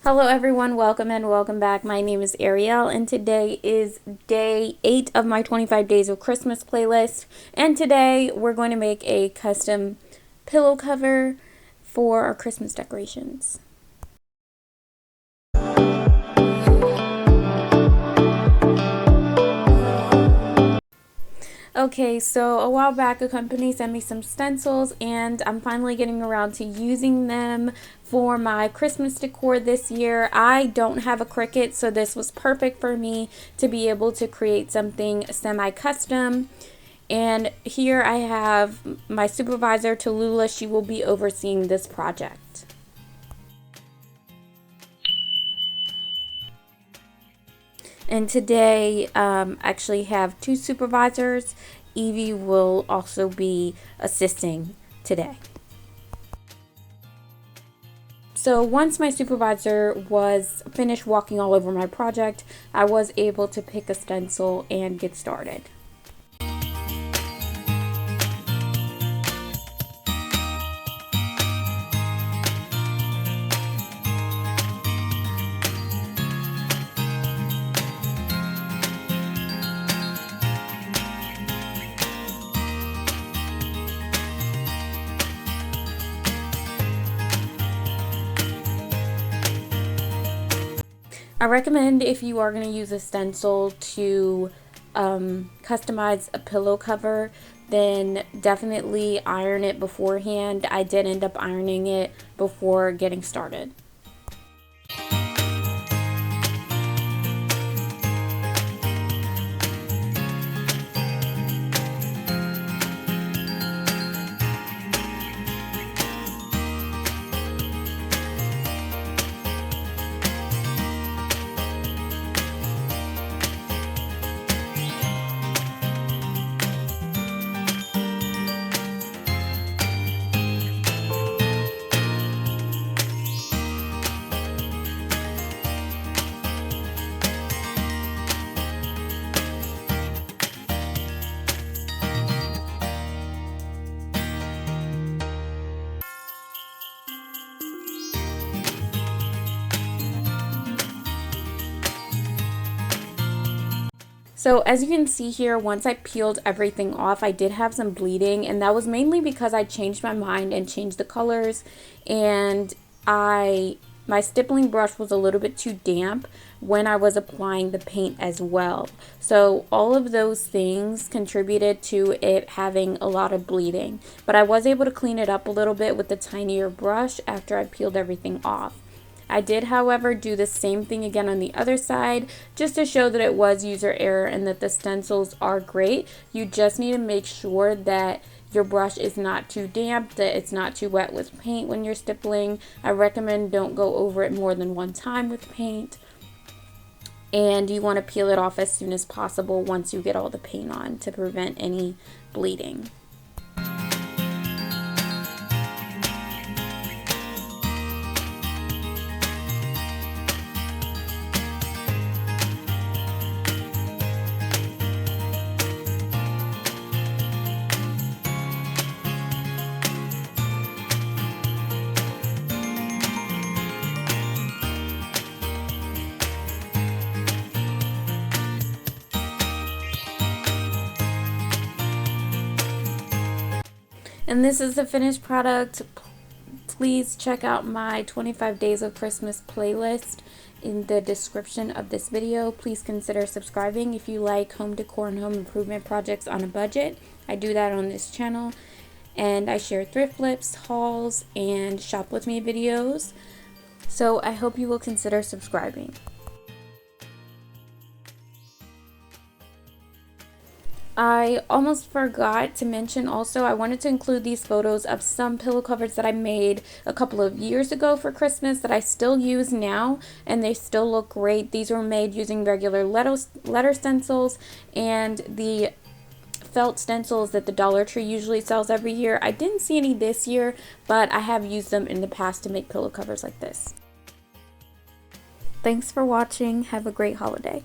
Hello everyone, welcome and welcome back. My name is Ariel and today is day 8 of my 25 days of Christmas playlist. And today we're going to make a custom pillow cover for our Christmas decorations. Okay, so a while back a company sent me some stencils and I'm finally getting around to using them for my Christmas decor this year. I don't have a Cricut, so this was perfect for me to be able to create something semi-custom. And here I have my supervisor, Tallulah. She will be overseeing this project. And today, actually have two supervisors. Evie will also be assisting today. So once my supervisor was finished walking all over my project, I was able to pick a stencil and get started. I recommend, if you are going to use a stencil to customize a pillow cover, then definitely iron it beforehand. I did end up ironing it before getting started. So as you can see here, once I peeled everything off, I did have some bleeding, and that was mainly because I changed my mind and changed the colors, and my stippling brush was a little bit too damp when I was applying the paint as well. So all of those things contributed to it having a lot of bleeding, but I was able to clean it up a little bit with the tinier brush after I peeled everything off. I did, however, do the same thing again on the other side just to show that it was user error and that the stencils are great. You just need to make sure that your brush is not too damp, that it's not too wet with paint when you're stippling. I recommend don't go over it more than one time with paint. And you want to peel it off as soon as possible once you get all the paint on to prevent any bleeding. And this is the finished product. Please check out my 25 Days of Christmas playlist in the description of this video. Please consider subscribing if you like home decor and home improvement projects on a budget. I do that on this channel, and I share thrift flips, hauls, and shop with me videos. So I hope you will consider subscribing. I almost forgot to mention also, I wanted to include these photos of some pillow covers that I made a couple of years ago for Christmas that I still use now, and they still look great. These were made using regular letter stencils and the felt stencils that the Dollar Tree usually sells every year. I didn't see any this year, but I have used them in the past to make pillow covers like this. Thanks for watching. Have a great holiday.